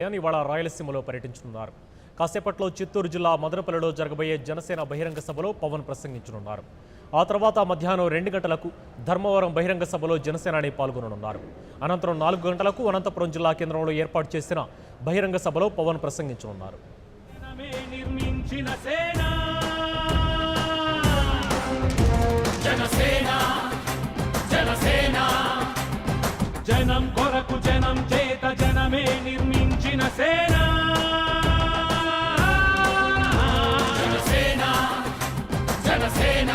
ఇవాళ రాయలసీమలో పర్యటించనున్నారు. కాసేపట్లో చిత్తూరు జిల్లా మదనపల్లిలో జరగబోయే జనసేన బహిరంగ సభలో పవన్ ప్రసంగించనున్నారు. ఆ తర్వాత మధ్యాహ్నం 2 గంటలకు ధర్మవరం బహిరంగ సభలో జనసేనాని పాల్గొననున్నారు. అనంతరం 4 గంటలకు అనంతపురం జిల్లా కేంద్రంలో ఏర్పాటు చేసిన బహిరంగ సభలో పవన్ ప్రసంగించనున్నారు. జనం కొరకు జనం చేత జనమే నిర్మించిన సేన జనసేన జనసేన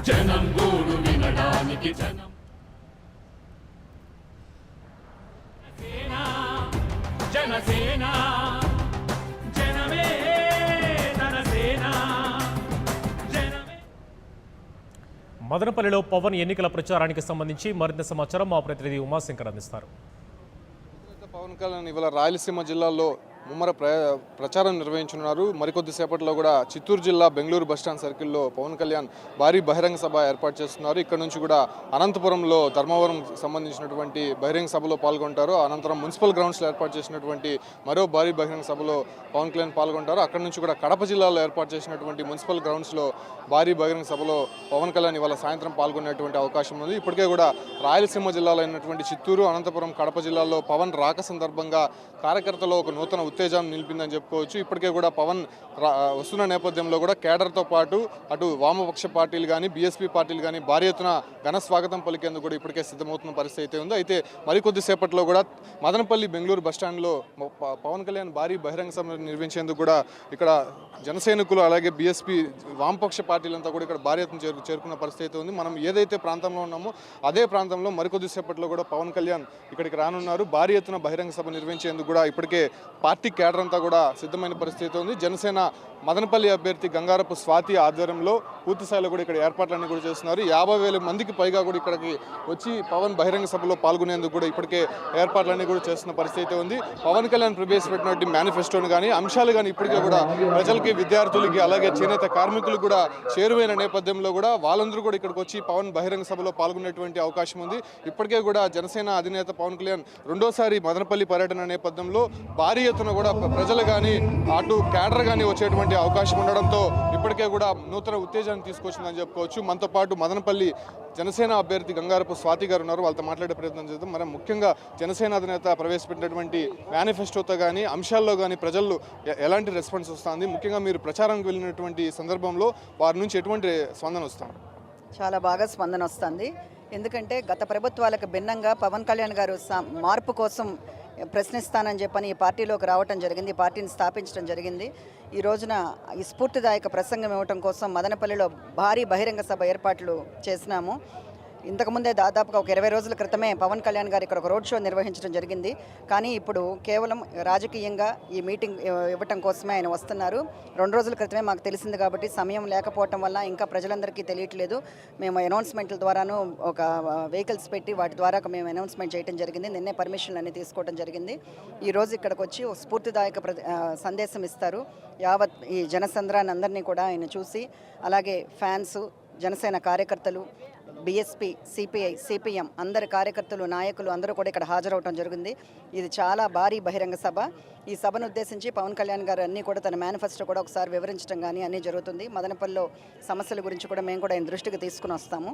జనం గూడు వినడానికి జనం జనసేన జనమే తన సేన జనమే. మదనపల్లిలో పవన్ ఎన్నికల ప్రచారానికి సంబంధించి మరింత సమాచారం మా ప్రతినిధి ఉమాశంకర్ అందిస్తారు. పవన్ కళ్యాణ్ ఇవాళ రాయలసీమ జిల్లాలో ముమ్మర ప్రచారం నిర్వహించనున్నారు. మరికొద్ది సేపట్లో కూడా చిత్తూరు జిల్లా బెంగళూరు బస్టాండ్ సర్కిల్లో పవన్ కళ్యాణ్ భారీ బహిరంగ సభ ఏర్పాటు చేస్తున్నారు. ఇక్కడ నుంచి కూడా అనంతపురంలో ధర్మవరం సంబంధించినటువంటి బహిరంగ సభలో పాల్గొంటారు. అనంతరం మున్సిపల్ గ్రౌండ్స్లో ఏర్పాటు చేసినటువంటి మరో భారీ బహిరంగ సభలో పవన్ కళ్యాణ్ పాల్గొంటారు. అక్కడ నుంచి కూడా కడప జిల్లాలో ఏర్పాటు చేసినటువంటి మున్సిపల్ గ్రౌండ్స్లో భారీ బహిరంగ సభలో పవన్ కళ్యాణ్ ఇవాళ సాయంత్రం పాల్గొనేటువంటి అవకాశం ఉంది. ఇప్పటికే కూడా రాయలసీమ జిల్లాలో అయినటువంటి చిత్తూరు, అనంతపురం, కడప జిల్లాల్లో పవన్ రాక సందర్భంగా కార్యకర్తలో ఒక నూతన ఉత్తేజం నిలిపిందని చెప్పుకోవచ్చు. ఇప్పటికే కూడా పవన్ వస్తున్న నేపథ్యంలో కూడా కేడర్తో పాటు అటు వామపక్ష పార్టీలు కానీ బీఎస్పీ పార్టీలు కానీ భారీ ఎత్తున ఘన స్వాగతం పలికేందుకు కూడా ఇప్పటికే సిద్ధమవుతున్న పరిస్థితి అయితే ఉంది. అయితే మరికొద్ది సేపట్లో కూడా మదనపల్లి బెంగళూరు బస్టాండ్లో పవన్ కళ్యాణ్ భారీ బహిరంగ సభ నిర్వహించేందుకు కూడా ఇక్కడ జనసైనికులు అలాగే బీఎస్పీ వామపక్ష పార్టీలంతా కూడా ఇక్కడ భారీ ఎత్తున చేరుకున్న పరిస్థితి అయితే ఉంది. మనం ఏదైతే ప్రాంతంలో ఉన్నామో అదే ప్రాంతంలో మరికొద్ది సేపట్లో కూడా పవన్ కళ్యాణ్ ఇక్కడికి రానున్నారు. భారీ ఎత్తున బహిరంగ సభ నిర్వహించేందుకు కూడా ఇప్పటికే పార్టీ కేడర్ అంతా కూడా సిద్ధమైన పరిస్థితి ఉంది. జనసేన మదనపల్లి అభ్యర్థి గంగారపు స్వాతి ఆధ్వర్యంలో పూర్తిస్థాయిలో కూడా ఇక్కడ ఏర్పాట్లన్నీ కూడా చేస్తున్నారు. 50,000 మందికి పైగా కూడా ఇక్కడికి వచ్చి పవన్ బహిరంగ సభలో పాల్గొనేందుకు కూడా ఇప్పటికే ఏర్పాట్లన్నీ కూడా చేస్తున్న పరిస్థితి ఉంది. పవన్ కళ్యాణ్ ప్రవేశపెట్టినటువంటి మేనిఫెస్టోను కానీ అంశాలు కానీ ఇప్పటికే కూడా ప్రజలకి, విద్యార్థులకి అలాగే చేనేత కార్మికులకు కూడా చేరువైన నేపథ్యంలో కూడా వాళ్ళందరూ కూడా ఇక్కడికి వచ్చి పవన్ బహిరంగ సభలో పాల్గొనేటువంటి అవకాశం ఉంది. ఇప్పటికే కూడా జనసేన అధినేత పవన్ కళ్యాణ్ రెండోసారి మదనపల్లి పర్యటన నేపథ్యంలో భారీ ఎత్తున కూడా ప్రజలు కానీ అటు క్యాడర్ కానీ వచ్చేటువంటి అవకాశం ఉండడంతో ఇప్పటికే కూడా నూతన ఉత్తేజాన్ని తీసుకొచ్చిందని చెప్పుకోవచ్చు. మనతో పాటు మదనపల్లి జనసేన అభ్యర్థి గంగారపు స్వాతి గారు ఉన్నారు. వాళ్ళతో మాట్లాడే ప్రయత్నం చేద్దాం. మరి ముఖ్యంగా జనసేన అధినేత ప్రవేశపెట్టినటువంటి మేనిఫెస్టోతో కానీ అంశాల్లో కానీ ప్రజల్లో ఎలాంటి రెస్పాన్స్ వస్తుంది? ముఖ్యంగా మీరు ప్రచారానికి వెళ్ళినటువంటి సందర్భంలో వారి నుంచి ఎటువంటి స్పందన వస్తుంది? చాలా బాగా స్పందన వస్తుంది. ఎందుకంటే గత ప్రభుత్వాలకు భిన్నంగా పవన్ కళ్యాణ్ గారు మార్పు కోసం ప్రశ్నిస్తానని చెప్పని ఈ పార్టీలోకి రావటం జరిగింది, ఈ పార్టీని స్థాపించడం జరిగింది. ఈ రోజున ఈ స్ఫూర్తిదాయక ప్రసంగం ఇవ్వటం కోసం మదనపల్లిలో భారీ బహిరంగ సభ ఏర్పాట్లు చేసినాము. ఇంతకుముందే దాదాపుగా ఒక 20 రోజుల క్రితమే పవన్ కళ్యాణ్ గారు ఇక్కడ ఒక రోడ్ షో నిర్వహించడం జరిగింది. కానీ ఇప్పుడు కేవలం రాజకీయంగా ఈ మీటింగ్ ఇవ్వటం కోసమే ఆయన వస్తున్నారు. 2 రోజుల క్రితమే మాకు తెలిసింది కాబట్టి సమయం లేకపోవటం వల్ల ఇంకా ప్రజలందరికీ తెలియట్లేదు. మేము అనౌన్స్మెంట్ల ద్వారాను ఒక వెహికల్స్ పెట్టి వాటి ద్వారా మేము అనౌన్స్మెంట్ చేయడం జరిగింది. నిన్నే పర్మిషన్లు అన్నీ తీసుకోవడం జరిగింది. ఈరోజు ఇక్కడికి వచ్చి ఒక స్ఫూర్తిదాయక సందేశం ఇస్తారు. యావత్ ఈ జనసంద్రాన్ని అందరినీ కూడా ఆయన చూసి, అలాగే ఫ్యాన్స్, జనసేన కార్యకర్తలు, బీఎస్పీ, సిపిఐ, సిపిఎం అందరి కార్యకర్తలు, నాయకులు అందరూ కూడా ఇక్కడ హాజరవటం జరిగింది. ఇది చాలా భారీ బహిరంగ సభ. ఈ సభను ఉద్దేశించి పవన్ కళ్యాణ్ గారు అన్నీ కూడా తన మేనిఫెస్టో కూడా ఒకసారి వివరించడం కానీ అన్నీ జరుగుతుంది. మదనపల్లిలో సమస్యల గురించి కూడా మేము కూడా ఆయన దృష్టికి తీసుకుని వస్తాము.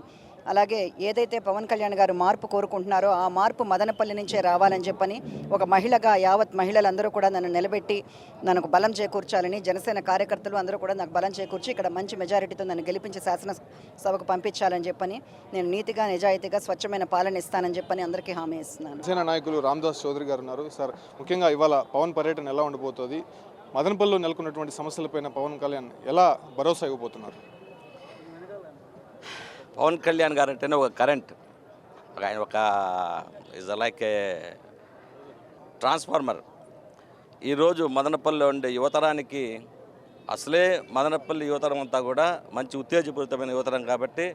అలాగే ఏదైతే పవన్ కళ్యాణ్ గారు మార్పు కోరుకుంటున్నారో ఆ మార్పు మదనపల్లి నుంచే రావాలని చెప్పని ఒక మహిళగా యావత్ మహిళలందరూ కూడా నన్ను నిలబెట్టి నాకు బలం చేకూర్చాలని, జనసేన కార్యకర్తలు అందరూ కూడా నాకు బలం చేకూర్చి ఇక్కడ మంచి మెజారిటీతో నన్ను గెలిపించి శాసనసభకు పంపించాలని చెప్పని, నేను నీతిగా, నిజాయితీగా, స్వచ్ఛమైన పాలన ఇస్తానని చెప్పని అందరికీ హామీ ఇస్తున్నాను. జనసేన నాయకులు రామదాస్ చౌదరి గారు ఉన్నారు. సార్, ముఖ్యంగా ఇవాళ పవన్ పర్యటన ఎలా ఉండబోతుంది? మదనపల్లిలో నెలకొన్నటువంటి సమస్యలపైన పవన్ కళ్యాణ్ ఎలా భరోసా ఇవ్వబోతున్నారు? పవన్ కళ్యాణ్ గారు అంటేనే ఒక కరెంట్, ఆయన ఒక ఇస్ లైక్ ఏ ట్రాన్స్ఫార్మర్. ఈరోజు మదనపల్లిలో ఉండే యువతరానికి, అసలే మదనపల్లి యువతరం అంతా కూడా మంచి ఉత్తేజపూరితమైన యువతరం కాబట్టి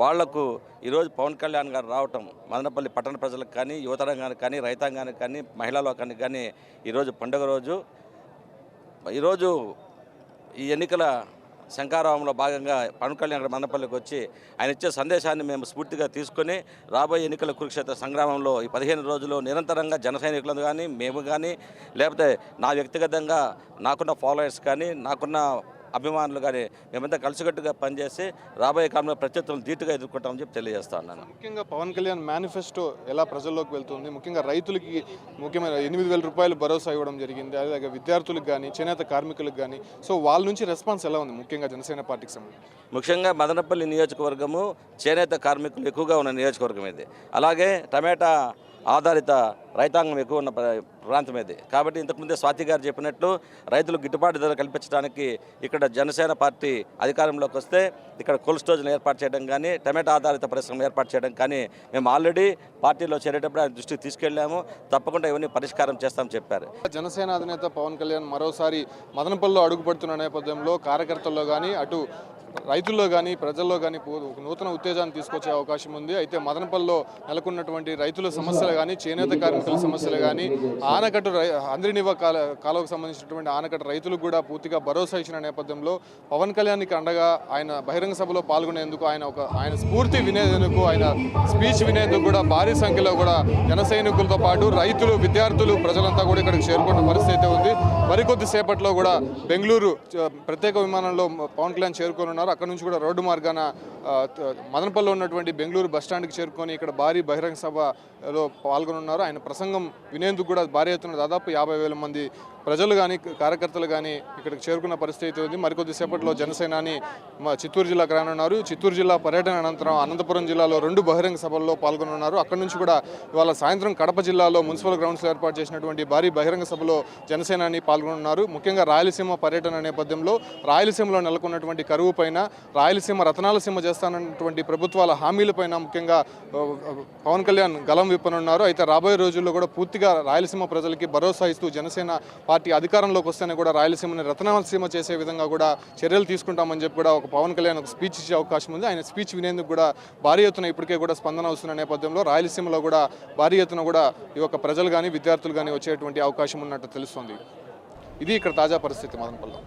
వాళ్లకు ఈరోజు పవన్ కళ్యాణ్ గారు రావటం మదనపల్లి పట్టణ ప్రజలకు కానీ, యువతరంగానికి కానీ, రైతాంగానికి కానీ, మహిళా లోకానికి కానీ ఈరోజు పండుగ రోజు. ఈరోజు ఈ ఎన్నికల శంకారావంలో భాగంగా పవన్ కళ్యాణ్ గారు మదనపల్లికి వచ్చి ఆయన ఇచ్చే సందేశాన్ని మేము స్ఫూర్తిగా తీసుకొని రాబోయే ఎన్నికల కురుక్షేత్ర సంగ్రామంలో ఈ 15 రోజులు నిరంతరంగా జన సైనికులను కానీ మేము కానీ లేకపోతే నా వ్యక్తిగతంగా నాకున్న ఫాలోవర్స్ కానీ నాకున్న అభిమానులు కానీ మేమంతా కలిసికట్టుగా పనిచేసి రాబోయే కాలంలో ప్రత్యర్థులను ధీటుగా ఎదుర్కొంటామని చెప్పి తెలియజేస్తా ఉన్నాను. ముఖ్యంగా పవన్ కళ్యాణ్ మేనిఫెస్టో ఎలా ప్రజల్లోకి వెళ్తుంది, ముఖ్యంగా రైతులకి ముఖ్యమైన 8,000 రూపాయలు భరోసా ఇవ్వడం జరిగింది, అలాగే విద్యార్థులకు కానీ చేనేత కార్మికులకు కానీ, సో వాళ్ళ నుంచి రెస్పాన్స్ ఎలా ఉంది ముఖ్యంగా జనసేన పార్టీకి సంబంధించి? ముఖ్యంగా మదనపల్లి నియోజకవర్గము చేనేత కార్మికులు ఎక్కువగా ఉన్న నియోజకవర్గం ఇది. అలాగే టమాటా ఆధారిత రైతాంగం ఎక్కువ ఉన్న ప్రాంతం ఇది. కాబట్టి ఇంతకుముందే స్వాతి గారు చెప్పినట్లు రైతులకు గిట్టుబాటు ధర కల్పించడానికి ఇక్కడ జనసేన పార్టీ అధికారంలోకి వస్తే ఇక్కడ కోల్డ్ స్టోరేజ్ను ఏర్పాటు చేయడం కానీ టమాటా ఆధారిత పరిశ్రమ ఏర్పాటు చేయడం కానీ మేము ఆల్రెడీ పార్టీలో చేరేటప్పుడు ఆయన దృష్టికి తీసుకెళ్లాము. తప్పకుండా ఇవన్నీ పరిష్కారం చేస్తామని చెప్పారు. జనసేన అధినేత పవన్ కళ్యాణ్ మరోసారి మదనపల్లిలో అడుగుపడుతున్న నేపథ్యంలో కార్యకర్తల్లో కానీ అటు రైతుల్లో కానీ ప్రజల్లో కానీ నూతన ఉత్తేజాన్ని తీసుకొచ్చే అవకాశం ఉంది. అయితే మదనపల్లిలో నెలకొన్నటువంటి రైతుల సమస్యలు కానీ చేనేత కార్మికుల సమస్యలు కానీ ఆనకట్టు అంద్రినివ కాలువకు సంబంధించినటువంటి ఆనకట్టు రైతులకు కూడా పూర్తిగా భరోసా ఇచ్చిన నేపథ్యంలో పవన్ కళ్యాణ్కి అండగా ఆయన బహిరంగ సభలో పాల్గొనేందుకు ఆయన స్ఫూర్తి వినేందుకు ఆయన స్పీచ్ వినేందుకు కూడా భారీ సంఖ్యలో కూడా జన సైనికులతో పాటు రైతులు విద్యార్థులు ప్రజలంతా కూడా ఇక్కడికి చేరుకున్న పరిస్థితి ఉంది. మరికొద్ది సేపట్లో కూడా బెంగళూరు ప్రత్యేక విమానంలో పవన్ కళ్యాణ్ చేరుకోనున్నారు. అక్కడ నుంచి కూడా రోడ్డు మార్గాన మదనపల్లిలో ఉన్నటువంటి బెంగళూరు బస్టాండ్కి చేరుకొని ఇక్కడ భారీ బహిరంగ సభలో పాల్గొనున్నారు. ఆయన ప్రసంగం వినేందుకు కూడా భారీ ఎత్తున దాదాపు 50,000 మంది ప్రజలు కానీ కార్యకర్తలు కానీ ఇక్కడికి చేరుకున్న పరిస్థితి ఉంది. మరికొద్ది సేపట్లో జనసేనాని చిత్తూరు జిల్లాకు రానున్నారు. చిత్తూరు జిల్లా పర్యటన అనంతరం అనంతపురం జిల్లాలో 2 బహిరంగ సభల్లో పాల్గొనున్నారు. అక్కడి నుంచి కూడా ఇవాళ సాయంత్రం కడప జిల్లాలో మున్సిపల్ గ్రౌండ్స్లో ఏర్పాటు చేసినటువంటి భారీ బహిరంగ సభలో జనసేనాని పాల్గొనున్నారు. ముఖ్యంగా రాయలసీమ పర్యటన నేపథ్యంలో రాయలసీమలో నెలకొన్నటువంటి కరువు పైన రాయలసీమ రతనాలసీమ చేస్తానన్నటువంటి ప్రభుత్వాల హామీలపైన ముఖ్యంగా పవన్ కళ్యాణ్ గలం విప్పనున్నారు. అయితే రాబోయే రోజుల్లో కూడా పూర్తిగా రాయలసీమ ప్రజలకి భరోసా ఇస్తూ జనసేన పార్టీ అధికారంలోకి వస్తేనే కూడా రాయలసీమని రతనాలసీమ చేసే విధంగా కూడా చర్యలు తీసుకుంటామని చెప్పి కూడా ఒక పవన్ కళ్యాణ్ ఒక స్పీచ్ ఇచ్చే అవకాశం ఉంది. ఆయన స్పీచ్ వినేందుకు కూడా భారీ ఎత్తున ఇప్పటికే కూడా స్పందన వస్తున్న నేపథ్యంలో రాయలసీమలో కూడా భారీ ఎత్తున కూడా ఈ యొక్క ప్రజలు కానీ విద్యార్థులు కానీ వచ్చేటువంటి అవకాశం ఉన్నట్టు తెలుస్తుంది. ఇది ఇక్కడ తాజా పరిస్థితి మదనపల్లిలో.